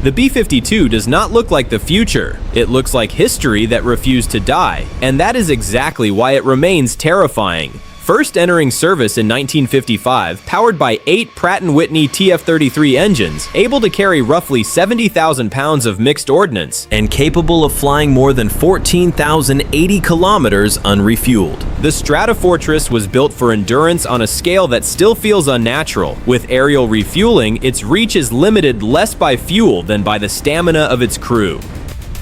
The B-52 does not look like the future. It looks like history that refused to die, and that is exactly why it remains terrifying. First entering service in 1955, powered by 8 Pratt & Whitney TF-33 engines, able to carry roughly 70,000 pounds of mixed ordnance, and capable of flying more than 14,080 kilometers unrefueled. The Stratofortress was built for endurance on a scale that still feels unnatural. With aerial refueling, its reach is limited less by fuel than by the stamina of its crew.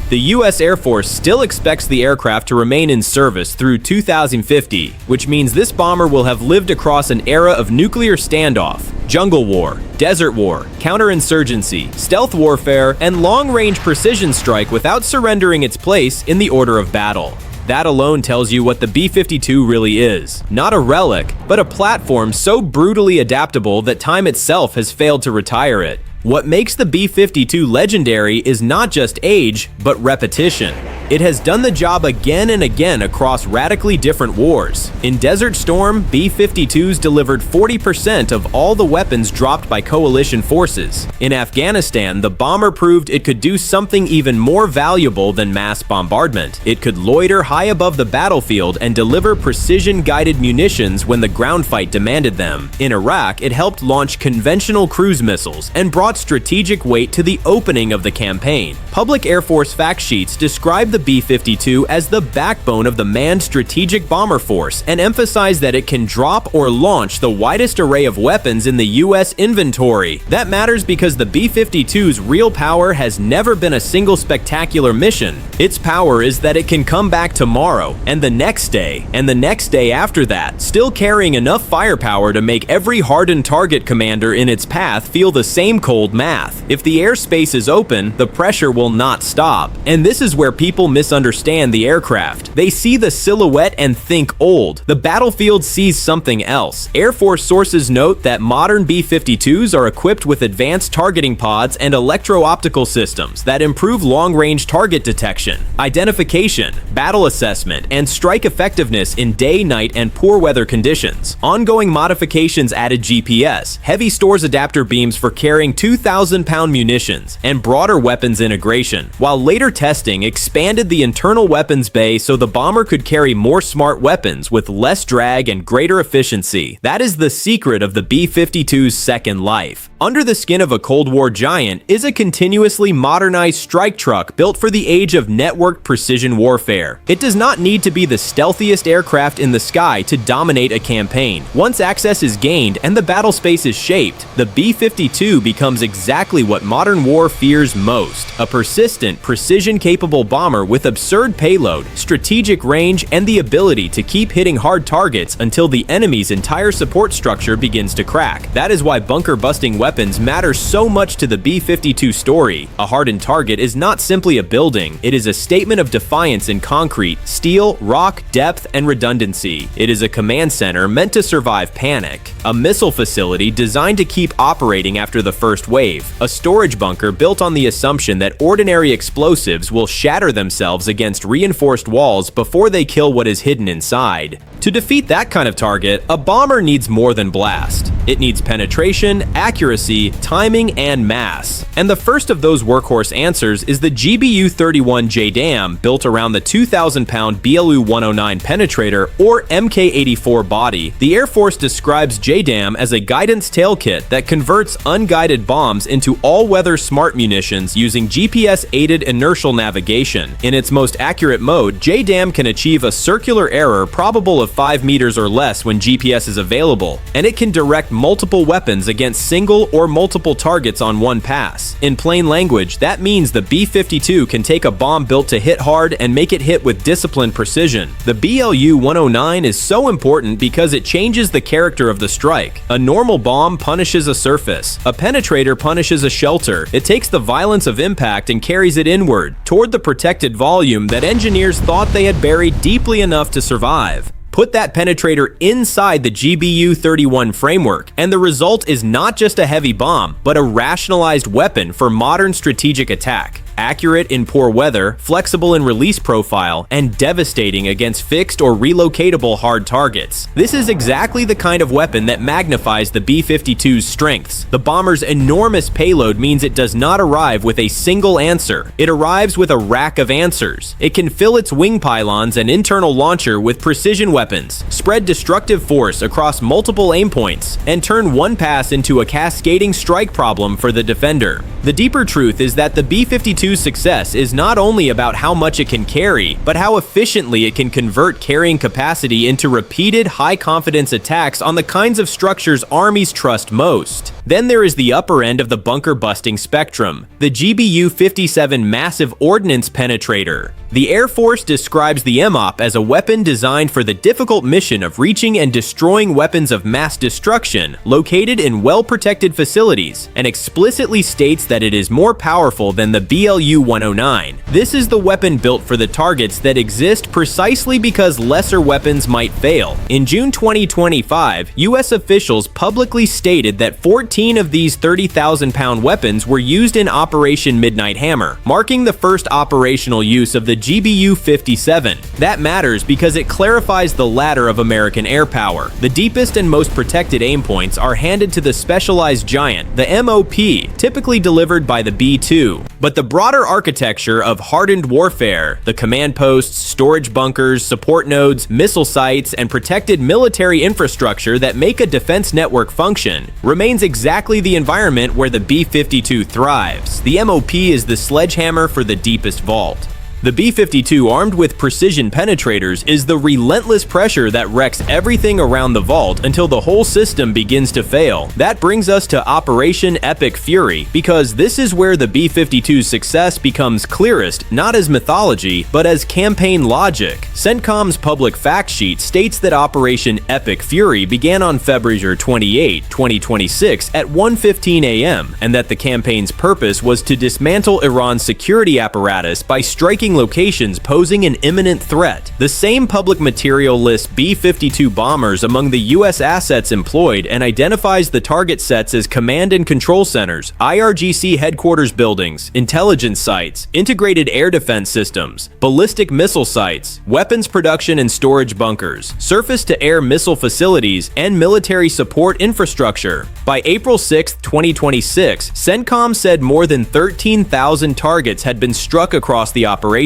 The U.S. Air Force still expects the aircraft to remain in service through 2050, which means this bomber will have lived across an era of nuclear standoff, jungle war, desert war, counterinsurgency, stealth warfare, and long-range precision strike without surrendering its place in the order of battle. That alone tells you what the B-52 really is. Not a relic, but a platform so brutally adaptable that time itself has failed to retire it. What makes the B-52 legendary is not just age, but repetition. It has done the job again and again across radically different wars. In Desert Storm, B-52s delivered 40% of all the weapons dropped by coalition forces. In Afghanistan, the bomber proved it could do something even more valuable than mass bombardment. It could loiter high above the battlefield and deliver precision-guided munitions when the ground fight demanded them. In Iraq, it helped launch conventional cruise missiles and brought strategic weight to the opening of the campaign. Public Air Force fact sheets describe the B-52 as the backbone of the manned strategic bomber force and emphasize that it can drop or launch the widest array of weapons in the U.S. inventory. That matters because the B-52's real power has never been a single spectacular mission. Its power is that it can come back tomorrow, and the next day, and the next day after that, still carrying enough firepower to make every hardened target commander in its path feel the same cold math. If the airspace is open, the pressure will not stop. And this is where people misunderstand the aircraft. They see the silhouette and think old. The battlefield sees something else. Air Force sources note that modern B-52s are equipped with advanced targeting pods and electro-optical systems that improve long-range target detection, identification, battle assessment, and strike effectiveness in day, night, and poor weather conditions. Ongoing modifications added GPS, heavy stores adapter beams for carrying 2,000-pound munitions, and broader weapons integration, while later testing expanded the internal weapons bay so the bomber could carry more smart weapons with less drag and greater efficiency. That is the secret of the B-52's second life. Under the skin of a Cold War giant is a continuously modernized strike truck built for the age of networked precision warfare. It does not need to be the stealthiest aircraft in the sky to dominate a campaign. Once access is gained and the battle space is shaped, the B-52 becomes exactly what modern war fears most: a persistent, precision-capable bomber with absurd payload, strategic range, and the ability to keep hitting hard targets until the enemy's entire support structure begins to crack. That is why bunker-busting weapons matter so much to the B-52 story. A hardened target is not simply a building, it is a statement of defiance in concrete, steel, rock, depth, and redundancy. It is a command center meant to survive panic, a missile facility designed to keep operating after the first wave, a storage bunker built on the assumption that ordinary explosives will shatter themselves against reinforced walls before they kill what is hidden inside. To defeat that kind of target, a bomber needs more than blast. It needs penetration, accuracy, timing, and mass. And the first of those workhorse answers is the GBU-31 JDAM, built around the 2,000-pound BLU-109 penetrator or Mk-84 body. The Air Force describes JDAM as a guidance tail kit that converts unguided bombs into all-weather smart munitions using GPS-aided inertial navigation. In its most accurate mode, JDAM can achieve a circular error probable of 5 meters or less when GPS is available, and it can direct multiple weapons against single or multiple targets on one pass. In plain language, that means the B-52 can take a bomb built to hit hard and make it hit with disciplined precision. The BLU-109 is so important because it changes the character of the strike. A normal bomb punishes a surface. A penetrator punishes a shelter. It takes the violence of impact and carries it inward, toward the protected volume that engineers thought they had buried deeply enough to survive. Put that penetrator inside the GBU-31 framework, and the result is not just a heavy bomb, but a rationalized weapon for modern strategic attack. accurate in poor weather, flexible in release profile, and devastating against fixed or relocatable hard targets. This is exactly the kind of weapon that magnifies the B-52's strengths. The bomber's enormous payload means it does not arrive with a single answer. It arrives with a rack of answers. It can fill its wing pylons and internal launcher with precision weapons, spread destructive force across multiple aim points, and turn one pass into a cascading strike problem for the defender. The deeper truth is that the B-52's success is not only about how much it can carry, but how efficiently it can convert carrying capacity into repeated high-confidence attacks on the kinds of structures armies trust most. Then there is the upper end of the bunker-busting spectrum, the GBU-57 Massive Ordnance Penetrator. The Air Force describes the MOP as a weapon designed for the difficult mission of reaching and destroying weapons of mass destruction located in well-protected facilities, and explicitly states that it is more powerful than the BLU-109. This is the weapon built for the targets that exist precisely because lesser weapons might fail. In June 2025, U.S. officials publicly stated that 14 of these 30,000-pound weapons were used in Operation Midnight Hammer, marking the first operational use of the GBU-57. That matters because it clarifies the ladder of American air power. The deepest and most protected aim points are handed to the specialized giant, the MOP, typically delivered by the B-2. But the broader architecture of hardened warfare, the command posts, storage bunkers, support nodes, missile sites, and protected military infrastructure that make a defense network function, remains exactly the environment where the B-52 thrives. The MOP is the sledgehammer for the deepest vault. The B-52, armed with precision penetrators, is the relentless pressure that wrecks everything around the vault until the whole system begins to fail. That brings us to Operation Epic Fury, because this is where the B-52's success becomes clearest, not as mythology, but as campaign logic. CENTCOM's public fact sheet states that Operation Epic Fury began on February 28, 2026 at 1:15 a.m., and that the campaign's purpose was to dismantle Iran's security apparatus by striking locations posing an imminent threat. The same public material lists B-52 bombers among the U.S. assets employed and identifies the target sets as command and control centers, IRGC headquarters buildings, intelligence sites, integrated air defense systems, ballistic missile sites, weapons production and storage bunkers, surface-to-air missile facilities, and military support infrastructure. By April 6, 2026, CENTCOM said more than 13,000 targets had been struck across the operation.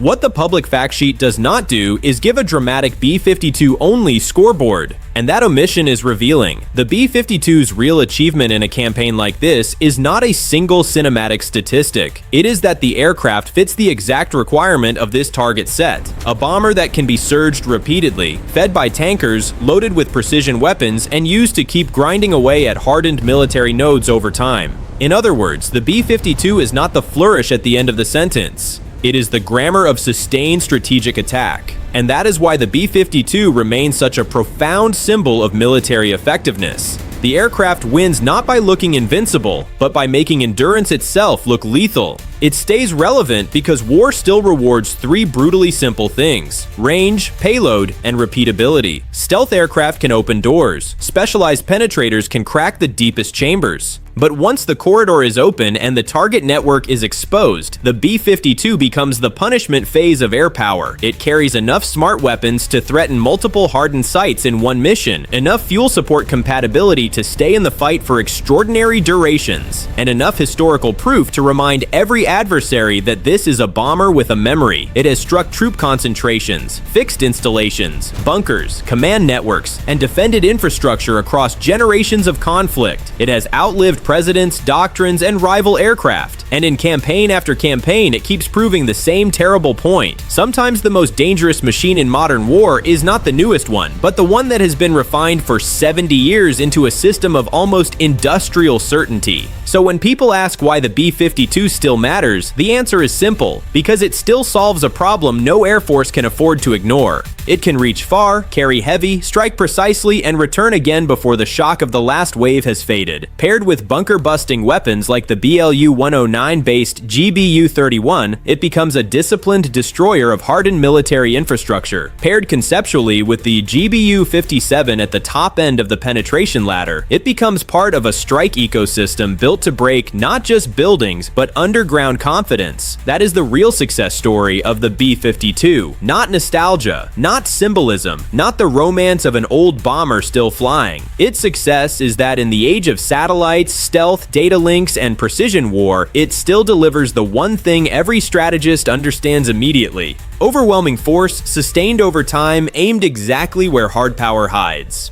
What the public fact sheet does not do is give a dramatic B-52 only scoreboard, and that omission is revealing. The B-52's real achievement in a campaign like this is not a single cinematic statistic. It is that the aircraft fits the exact requirement of this target set, a bomber that can be surged repeatedly, fed by tankers, loaded with precision weapons, and used to keep grinding away at hardened military nodes over time. In other words, the B-52 is not the flourish at the end of the sentence. It is the grammar of sustained strategic attack. And that is why the B-52 remains such a profound symbol of military effectiveness. The aircraft wins not by looking invincible, but by making endurance itself look lethal. It stays relevant because war still rewards three brutally simple things: range, payload, and repeatability. Stealth aircraft can open doors. Specialized penetrators can crack the deepest chambers. But once the corridor is open and the target network is exposed, the B-52 becomes the punishment phase of air power. It carries enough smart weapons to threaten multiple hardened sites in one mission, enough fuel support compatibility to stay in the fight for extraordinary durations, and enough historical proof to remind every adversary that this is a bomber with a memory. It has struck troop concentrations, fixed installations, bunkers, command networks, and defended infrastructure across generations of conflict. It has outlived presidents, doctrines, and rival aircraft. And in campaign after campaign, it keeps proving the same terrible point. Sometimes the most dangerous machine in modern war is not the newest one, but the one that has been refined for 70 years into a system of almost industrial certainty. So when people ask why the B-52 still matters, the answer is simple: because it still solves a problem no Air Force can afford to ignore. It can reach far, carry heavy, strike precisely, and return again before the shock of the last wave has faded. Paired with bunker-busting weapons like the BLU-109 9-based GBU-31, it becomes a disciplined destroyer of hardened military infrastructure. Paired conceptually with the GBU-57 at the top end of the penetration ladder, it becomes part of a strike ecosystem built to break not just buildings, but underground confidence. That is the real success story of the B-52. Not nostalgia, not symbolism, not the romance of an old bomber still flying. Its success is that in the age of satellites, stealth, data links, and precision war, it still delivers the one thing every strategist understands immediately: overwhelming force, sustained over time, aimed exactly where hard power hides.